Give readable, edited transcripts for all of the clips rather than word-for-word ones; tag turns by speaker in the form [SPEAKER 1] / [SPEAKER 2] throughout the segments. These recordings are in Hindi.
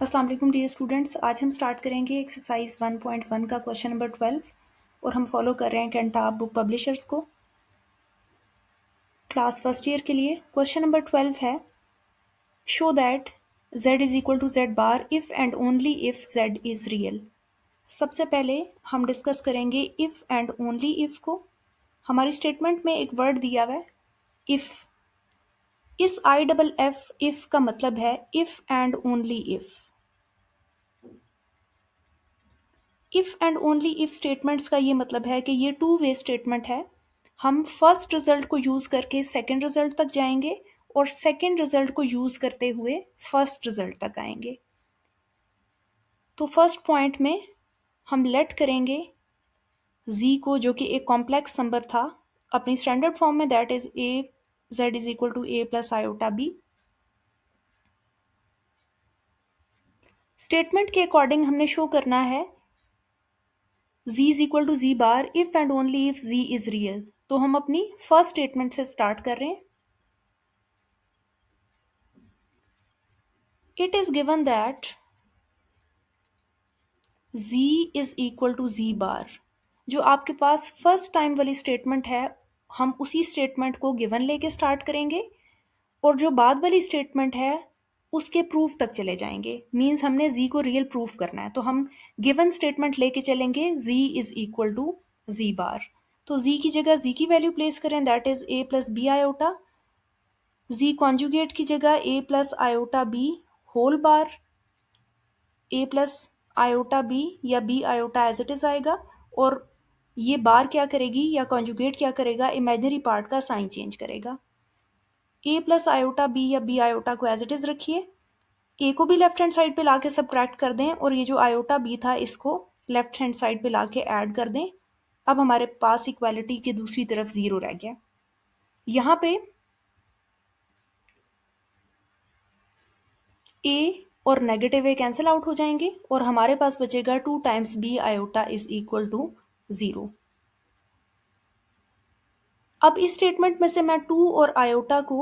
[SPEAKER 1] अस्सलाम वालेकुम डियर स्टूडेंट्स। आज हम स्टार्ट करेंगे एक्सरसाइज 1.1 का क्वेश्चन नंबर 12 और हम फॉलो कर रहे हैं कैंटाब बुक पब्लिशर्स को क्लास फर्स्ट ईयर के लिए। क्वेश्चन नंबर 12 है show that z is equal to z bar if and only if z is real. सबसे पहले हम डिस्कस करेंगे इफ़ एंड ओनली इफ़ को। हमारी स्टेटमेंट में एक वर्ड दिया हुआ है इफ़। इस IFF इफ़ का मतलब है if and only if. If and only if statements का ये मतलब है कि ये टू वे स्टेटमेंट है। हम फर्स्ट रिजल्ट को यूज़ करके सेकंड रिजल्ट तक जाएंगे और सेकंड रिजल्ट को यूज़ करते हुए फर्स्ट रिजल्ट तक आएंगे। तो फर्स्ट पॉइंट में हम लेट करेंगे z को, जो कि एक कॉम्प्लेक्स नंबर था, अपनी स्टैंडर्ड फॉर्म में, that is a z is equal to a plus iota b। Statement के अकॉर्डिंग हमने शो करना है z is equal to z bar if and only if z is real. तो हम अपनी फर्स्ट स्टेटमेंट से स्टार्ट कर रहे हैं। It is given that z is equal to z bar. जो आपके पास फर्स्ट टाइम वाली स्टेटमेंट है, हम उसी स्टेटमेंट को गिवन लेके स्टार्ट करेंगे और जो बाद वाली स्टेटमेंट है उसके प्रूफ तक चले जाएंगे। मींस हमने z को रियल प्रूफ करना है, तो हम गिवन स्टेटमेंट लेके चलेंगे z is equal to z bar. तो z की जगह z की वैल्यू प्लेस करें, that is a plus b iota. z conjugate की जगह a plus iota b whole bar. a plus iota b या b iota as it is आएगा, और ये बार क्या करेगी या कॉन्जुगेट क्या करेगा, इमेजिनरी पार्ट का साइन चेंज करेगा। a प्लस आयोटा b या b आयोटा को एज इट इज रखिए, a को भी लेफ्ट हैंड साइड पे लाके सबट्रैक्ट कर दें और ये जो आयोटा b था इसको लेफ्ट हैंड साइड पे लाके ऐड कर दें। अब हमारे पास इक्वालिटी की दूसरी तरफ जीरो रह गया। यहाँ पे a और नेगेटिव a कैंसिल आउट हो जाएंगे और हमारे पास बचेगा 2 times b iota is equal to 0। अब इस स्टेटमेंट में से मैं 2 और आयोटा को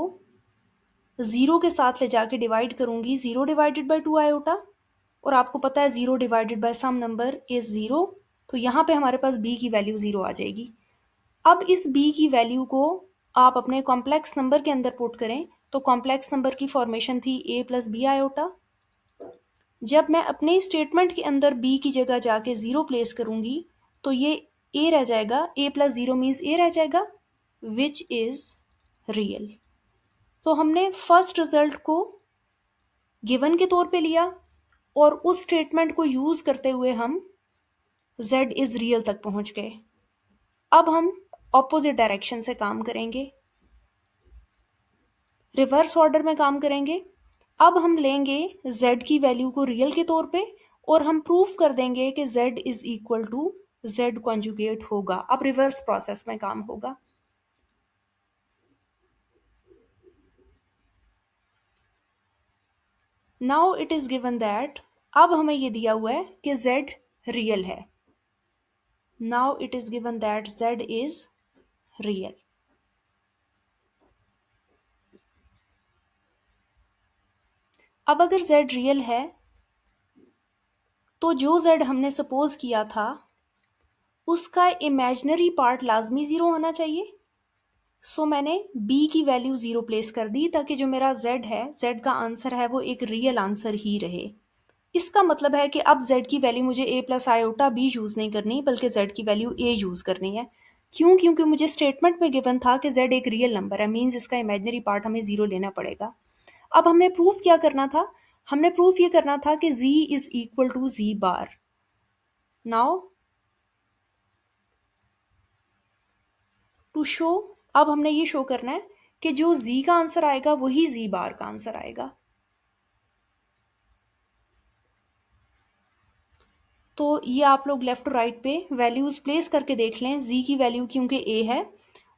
[SPEAKER 1] 0 के साथ ले जाके डिवाइड करूंगी। 0 डिवाइडेड बाई 2 आयोटा, और आपको पता है 0 divided by some number is 0, तो यहाँ पे हमारे पास b की वैल्यू 0 आ जाएगी। अब इस b की वैल्यू को आप अपने कॉम्प्लेक्स नंबर के अंदर पुट करें, तो कॉम्प्लेक्स नंबर की फॉर्मेशन थी a प्लस बी आयोटा। जब मैं अपने स्टेटमेंट के अंदर b की जगह जाके 0 प्लेस करूंगी तो ये a रह जाएगा, a प्लस 0 मीन्स a रह जाएगा, विच इज रियल। तो हमने फर्स्ट रिजल्ट को गिवन के तौर पे लिया और उस स्टेटमेंट को यूज करते हुए हम z इज रियल तक पहुंच गए। अब हम ऑपोजिट डायरेक्शन से काम करेंगे, रिवर्स ऑर्डर में काम करेंगे। अब हम लेंगे z की वैल्यू को रियल के तौर पे और हम प्रूफ कर देंगे कि z is equal to z conjugate होगा। अब रिवर्स प्रोसेस में काम होगा। Now it is given that, अब हमें ये दिया हुआ है कि z रियल है। Now it is given that z is real. अब अगर z रियल है तो जो z हमने सपोज किया था उसका इमेजिनरी पार्ट लाजमी 0 होना चाहिए। सो मैंने b की वैल्यू 0 प्लेस कर दी ताकि जो मेरा z है, z का आंसर है, वो एक रियल आंसर ही रहे। इसका मतलब है कि अब z की वैल्यू मुझे a plus iota b use नहीं करनी, बल्कि z की वैल्यू a यूज़ करनी है। क्यों? क्योंकि मुझे स्टेटमेंट में गिवन था कि z एक रियल नंबर है, मीन्स इसका इमेजिनरी पार्ट हमें 0 लेना पड़ेगा। अब हमने प्रूफ क्या करना था? हमने प्रूफ ये करना था कि z is equal to z bar. Now to show, अब हमने ये शो करना है कि जो z का आंसर आएगा वही z बार का आंसर आएगा। तो ये आप लोग लेफ्ट टू राइट पे वैल्यूज प्लेस करके देख लें। z की वैल्यू क्योंकि a है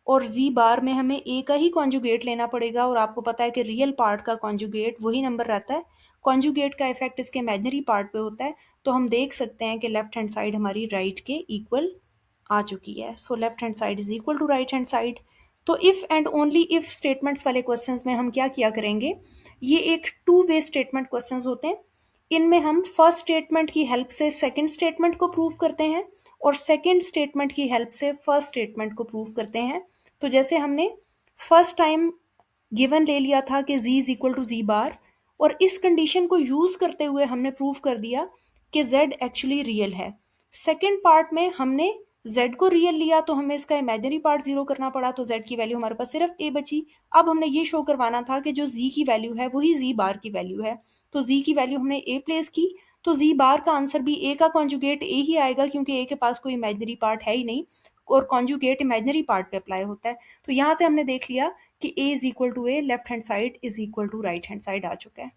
[SPEAKER 1] और z बार में हमें a का ही कॉन्जुगेट लेना पड़ेगा, और आपको पता है कि रियल पार्ट का कॉन्जुगेट वही नंबर रहता है। कॉन्जुगेट का इफेक्ट इसके इमेजिनरी पार्ट पे होता है। तो हम देख सकते हैं कि लेफ्ट हैंड साइड हमारी राइट के इक्वल आ चुकी है। So left hand side is equal to right hand side. तो if and only if statements वाले क्वेश्चंस में हम क्या किया करेंगे, ये एक टू वे स्टेटमेंट क्वेश्चंस होते हैं। इनमें हम फर्स्ट स्टेटमेंट की हेल्प से सेकंड स्टेटमेंट को प्रूव करते हैं और सेकंड स्टेटमेंट की हेल्प से फर्स्ट स्टेटमेंट को प्रूव करते हैं। तो जैसे हमने फर्स्ट टाइम गिवन ले लिया था कि z इज इक्वल टू जी बार, और इस कंडीशन को यूज करते हुए हमने प्रूव कर दिया कि z एक्चुअली रियल है। सेकेंड पार्ट में हमने z को रियल लिया तो हमें इसका इमेजिनरी पार्ट जीरो करना पड़ा, तो z की वैल्यू हमारे पास सिर्फ a बची। अब हमने ये शो करवाना था कि जो z की वैल्यू है वही z बार की वैल्यू है, तो z की वैल्यू हमने a प्लेस की, तो z बार का आंसर भी a का कॉन्जुगेट a ही आएगा क्योंकि a के पास कोई इमेजिनरी पार्ट है ही नहीं और कॉन्जुगेट इमेजिनरी पार्ट पे अप्लाई होता है। तो यहाँ से हमने देख लिया कि a is equal to a, left hand side is equal to right hand side आ चुका है।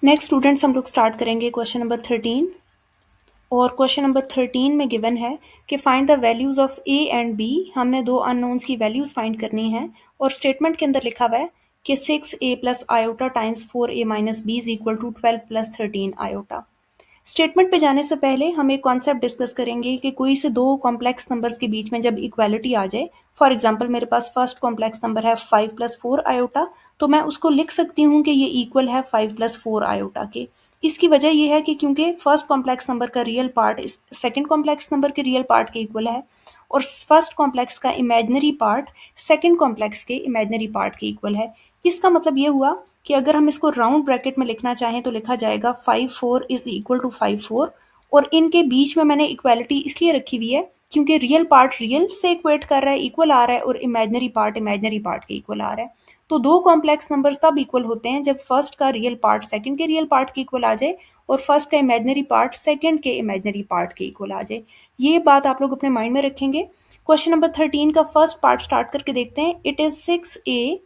[SPEAKER 1] नेक्स्ट स्टूडेंट्स हम लोग स्टार्ट करेंगे क्वेश्चन नंबर 13, और क्वेश्चन नंबर 13 में गिवन है कि find the values of a and b। हमने दो अननोन्स की वैल्यूज फाइंड करनी है और स्टेटमेंट के अंदर लिखा हुआ है कि 6a plus iota times 4a minus b is equal to 12 plus 13 iota. Statement पे जाने से पहले हम एक कॉन्सेप्ट डिस्कस करेंगे कि कोई से दो कॉम्प्लेक्स नंबर्स के बीच में जब इक्वालिटी आ जाए, फॉर एग्जांपल मेरे पास फर्स्ट कॉम्प्लेक्स नंबर है 5 प्लस 4 आयोटा, तो मैं उसको लिख सकती हूँ कि ये इक्वल है 5 प्लस 4 आयोटा के। इसकी वजह यह है कि क्योंकि फर्स्ट कॉम्प्लेक्स नंबर का रियल पार्ट इस सेकेंड कॉम्प्लेक्स नंबर के रियल पार्ट के इक्वल है और फर्स्ट कॉम्प्लेक्स का इमेजिनरी पार्ट सेकेंड कॉम्प्लेक्स के इमेजिनरी पार्ट के इक्वल है। इसका मतलब ये हुआ कि अगर हम इसको राउंड ब्रैकेट में लिखना चाहें तो लिखा जाएगा 5 4 इज इक्वल टू 5 4, और इनके बीच में मैंने इक्वालिटी इसलिए रखी हुई है क्योंकि रियल पार्ट रियल से इक्वेट कर रहा है, इक्वल आ रहा है, और इमेजिनरी पार्ट के इक्वल आ रहा है। तो दो कॉम्प्लेक्स नंबर्स तब इक्वल होते हैं जब फर्स्ट का रियल पार्ट सेकंड के रियल पार्ट के इक्वल आ जाए और फर्स्ट का इमेजिनरी पार्ट सेकंड के इमेजिनरी पार्ट के इक्वल आ जाए। ये बात आप लोग अपने माइंड में रखेंगे। क्वेश्चन नंबर 13 का फर्स्ट पार्ट स्टार्ट करके देखते हैं। It is 6a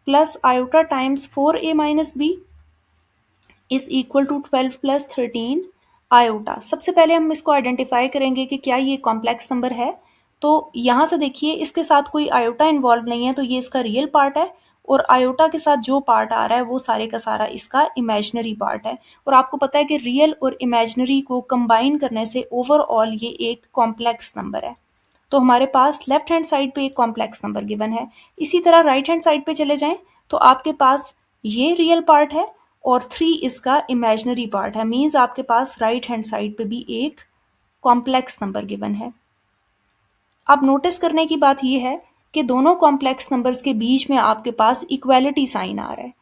[SPEAKER 1] plus iota times 4a minus b is equal to 12 plus 13 iota. सबसे पहले हम इसको आइडेंटिफाई करेंगे कि क्या ये कॉम्प्लेक्स नंबर है। तो यहाँ से देखिए इसके साथ कोई आयोटा इन्वॉल्व नहीं है, तो ये इसका रियल पार्ट है, और आयोटा के साथ जो पार्ट आ रहा है वो सारे का सारा इसका इमेजिनरी पार्ट है। और आपको पता है कि रियल और इमेजिनरी को कंबाइन करने से ओवरऑल ये एक कॉम्प्लेक्स नंबर है। तो हमारे पास लेफ्ट हैंड साइड पे एक कॉम्प्लेक्स नंबर गिवन है। इसी तरह राइट हैंड साइड पे चले जाएं तो आपके पास ये रियल पार्ट है और 3 इसका इमेजिनरी पार्ट है, मीन्स आपके पास राइट हैंड साइड पे भी एक कॉम्प्लेक्स नंबर गिवन है। अब नोटिस करने की बात यह है कि दोनों कॉम्प्लेक्स नंबर्स के बीच में आपके पास इक्वालिटी साइन आ रहा है।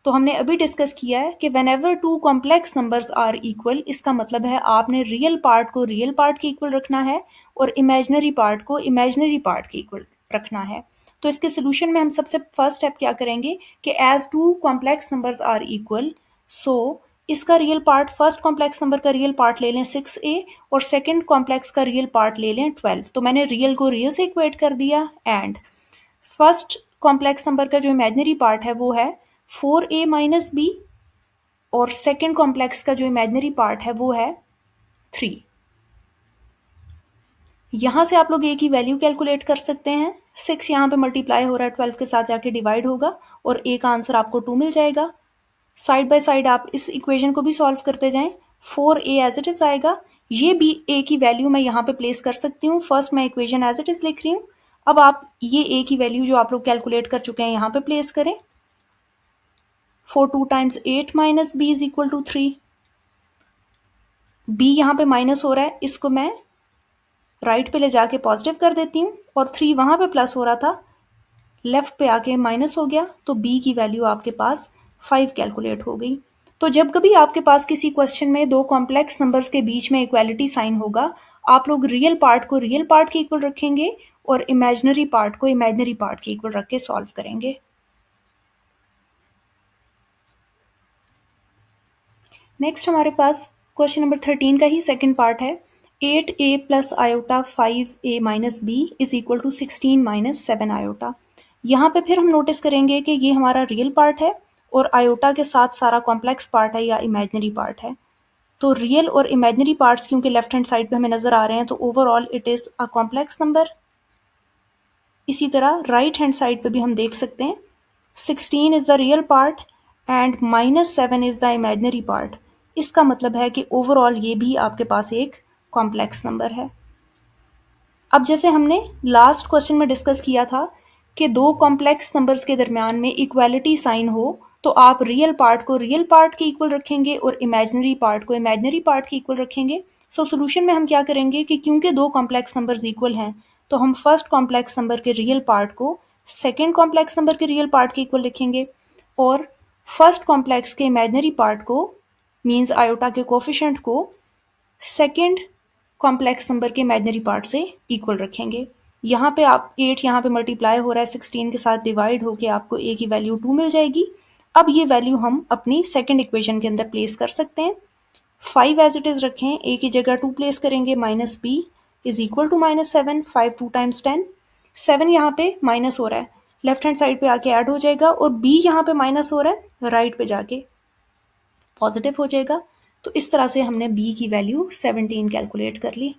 [SPEAKER 1] तो हमने अभी डिस्कस किया है कि whenever two complex numbers are equal, इसका मतलब है आपने रियल पार्ट को रियल पार्ट के इक्वल रखना है और इमेजिनरी पार्ट को इमेजिनरी पार्ट के इक्वल रखना है। तो इसके सोल्यूशन में हम सबसे फर्स्ट स्टेप क्या करेंगे कि as two complex numbers are equal, so इसका real part, first complex number का रियल पार्ट ले लें 6a और सेकंड कॉम्प्लेक्स का रियल पार्ट ले लें 12। तो मैंने रियल को रियल से इक्वेट कर दिया, एंड फर्स्ट कॉम्प्लेक्स नंबर का जो इमेजिनरी पार्ट है वो है 4a माइनस बी और सेकेंड कॉम्प्लेक्स का जो इमेजिनरी पार्ट है वो है 3। यहाँ से आप लोग a की वैल्यू कैलकुलेट कर सकते हैं। 6 यहाँ पे मल्टीप्लाई हो रहा है 12 के साथ जाके डिवाइड होगा और a का आंसर आपको 2 मिल जाएगा। साइड बाय साइड आप इस इक्वेशन को भी सॉल्व करते जाएं। 4a एज इट इज आएगा, ये भी a की वैल्यू मैं यहाँ पे प्लेस कर सकती हूँ। फर्स्ट मैं इक्वेशन एज इट इज लिख रही हूँ। अब आप ये a की वैल्यू जो आप लोग कैलकुलेट कर चुके हैं यहाँ पे प्लेस करें। 4 2 times 8 minus b is equal to 3। b यहाँ पे माइनस हो रहा है, इसको मैं राइट पे ले जाके पॉजिटिव कर देती हूँ, और 3 वहाँ पे प्लस हो रहा था, लेफ्ट पे आके माइनस हो गया, तो b की वैल्यू आपके पास 5 कैलकुलेट हो गई। तो जब कभी आपके पास किसी क्वेश्चन में दो कॉम्प्लेक्स नंबर्स के बीच में इक्वालिटी साइन होगा, आप लोग रियल पार्ट को रियल पार्ट के इक्वल रखेंगे और इमेजिनरी पार्ट को इमेजिनरी पार्ट के इक्वल रख के सॉल्व करेंगे। नेक्स्ट हमारे पास क्वेश्चन नंबर 13 का ही सेकंड पार्ट है। 8a plus iota 5a minus b is equal to 16 minus 7 iota. यहाँ पे फिर हम नोटिस करेंगे कि ये हमारा रियल पार्ट है और आयोटा के साथ सारा कॉम्प्लेक्स पार्ट है या इमेजिनरी पार्ट है। तो रियल और इमेजिनरी पार्ट्स क्योंकि लेफ्ट हैंड साइड पे हमें नजर आ रहे हैं, तो overall it is a complex number. इसी तरह राइट हैंड साइड पे भी हम देख सकते हैं 16 is the real part and -7 is the imaginary part. इसका मतलब है कि ओवरऑल ये भी आपके पास एक कॉम्प्लेक्स नंबर है। अब जैसे हमने लास्ट क्वेश्चन में डिस्कस किया था कि दो कॉम्प्लेक्स नंबर्स के दरमियान में इक्वालिटी साइन हो तो आप रियल पार्ट को रियल पार्ट के इक्वल रखेंगे और इमेजिनरी पार्ट को इमेजिनरी पार्ट के इक्वल रखेंगे। सो सोल्यूशन में हम क्या करेंगे कि क्योंकि दो कॉम्प्लेक्स नंबर्स इक्वल हैं तो हम फर्स्ट कॉम्प्लेक्स नंबर के रियल पार्ट को सेकेंड कॉम्प्लेक्स नंबर के रियल पार्ट के इक्वल लिखेंगे और फर्स्ट कॉम्प्लेक्स के इमेजिनरी पार्ट को मीन्स आयोटा के कोफिशिएंट को सेकेंड कॉम्प्लेक्स नंबर के इमेजिनरी पार्ट से इक्वल रखेंगे। यहाँ पे आप 8 यहाँ पे मल्टीप्लाई हो रहा है 16 के साथ डिवाइड होके आपको a की वैल्यू 2 मिल जाएगी। अब ये वैल्यू हम अपनी सेकंड इक्वेशन के अंदर प्लेस कर सकते हैं। 5 एज इट इज रखें, a की जगह 2 प्लेस करेंगे, minus b is equal to -7, 5 2 times 10, 7 यहाँ पे माइनस हो रहा है लेफ्ट हैंड साइड पे आके ऐड हो जाएगा और b यहाँ पे माइनस हो रहा है राइट पे जाके पॉजिटिव हो जाएगा। तो इस तरह से हमने b की वैल्यू 17 कैलकुलेट कर ली।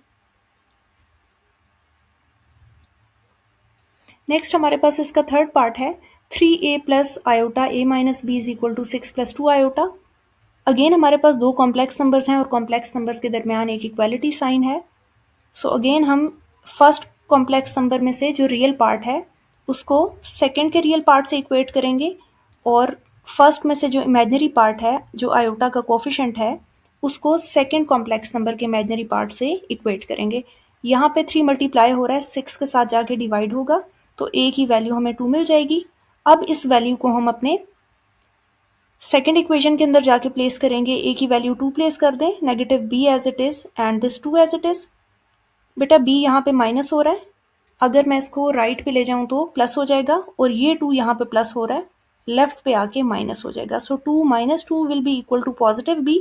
[SPEAKER 1] नेक्स्ट हमारे पास इसका थर्ड पार्ट है 3a plus iota a minus b is equal to 6 plus 2 iota. Again हमारे पास दो कॉम्प्लेक्स नंबर्स हैं और कॉम्प्लेक्स नंबर्स के दरमियान एक इक्वालिटी साइन है। सो अगेन हम फर्स्ट कॉम्प्लेक्स नंबर में से जो रियल पार्ट है उसको सेकंड के रियल पार्ट से इक्वेट करेंगे और फर्स्ट में से जो इमेजिनरी पार्ट है जो आयोटा का कोफिशिएंट है उसको सेकंड कॉम्प्लेक्स नंबर के इमेजिनरी पार्ट से इक्वेट करेंगे। यहाँ पे 3 मल्टीप्लाई हो रहा है 6 के साथ जाके डिवाइड होगा तो a की वैल्यू हमें 2 मिल जाएगी। अब इस वैल्यू को हम अपने सेकेंड इक्वेशन के अंदर जाके प्लेस करेंगे, a की वैल्यू 2 प्लेस कर दें, negative b as it is and this 2 as it is. बेटा b यहाँ पे माइनस हो रहा है, अगर मैं इसको राइट पे ले जाऊं तो प्लस हो जाएगा और ये 2 यहाँ पे प्लस हो रहा है लेफ्ट पे आके माइनस हो जाएगा। So 2 minus 2 will be equal to positive b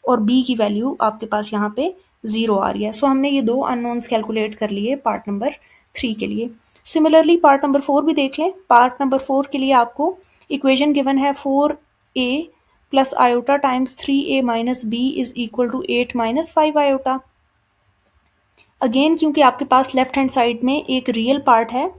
[SPEAKER 1] और b की वैल्यू आपके पास यहाँ पे 0 आ रही है। सो हमने ये दो अननोन्स कैलकुलेट कर लिए पार्ट नंबर 3 के लिए। सिमिलरली पार्ट नंबर 4 भी देख लें। पार्ट नंबर 4 के लिए आपको इक्वेशन गिवन है 4a plus iota times 3a minus b is equal to 8 minus 5 iota. Again क्योंकि आपके पास लेफ्ट हैंड साइड में एक रियल पार्ट है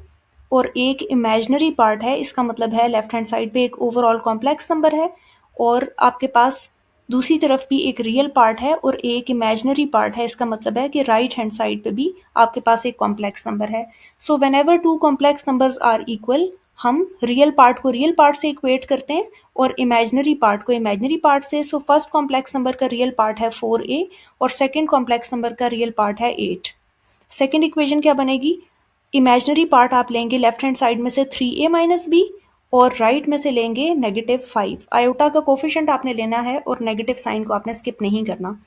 [SPEAKER 1] और एक इमेजिनरी पार्ट है, इसका मतलब है लेफ्ट हैंड साइड पे एक ओवरऑल कॉम्प्लेक्स नंबर है और आपके पास दूसरी तरफ भी एक रियल पार्ट है और एक इमेजिनरी पार्ट है, इसका मतलब है कि राइट हैंड साइड पे भी आपके पास एक कॉम्प्लेक्स नंबर है। So whenever two complex numbers are equal हम रियल पार्ट को रियल पार्ट से इक्वेट करते हैं और इमेजिनरी पार्ट को इमेजिनरी पार्ट से। सो फर्स्ट कॉम्प्लेक्स नंबर का रियल पार्ट है 4a और सेकेंड कॉम्प्लेक्स नंबर का रियल पार्ट है 8। सेकेंड इक्वेशन क्या बनेगी, इमेजिनरी पार्ट आप लेंगे लेफ्ट हैंड साइड में से 3a माइनस बी और राइट में से लेंगे -5। आयोटा का कोफिशिएंट आपने लेना है और नेगेटिव साइन को आपने स्किप नहीं करना।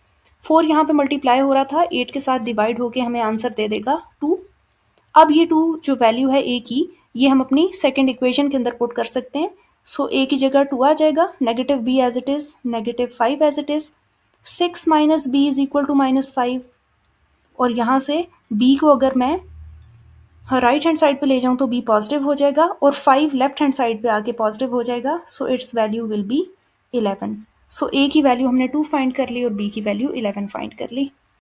[SPEAKER 1] 4 यहाँ पे मल्टीप्लाई हो रहा था 8 के साथ डिवाइड होके हमें आंसर दे देगा 2। अब ये 2 जो वैल्यू है a की ये हम अपनी सेकेंड इक्वेशन के अंदर पुट कर सकते हैं। सो a की जगह 2 आ जाएगा, negative b as it is, -5 as it is, 6 minus b is equal to -5 और यहाँ से b को अगर मैं राइट हैंड साइड पे ले जाऊं तो b पॉजिटिव हो जाएगा और 5 लेफ्ट हैंड साइड पे आके पॉजिटिव हो जाएगा। So it's value will be 11। So a की वैल्यू हमने 2 फाइंड कर ली और b की वैल्यू 11 फाइंड कर ली।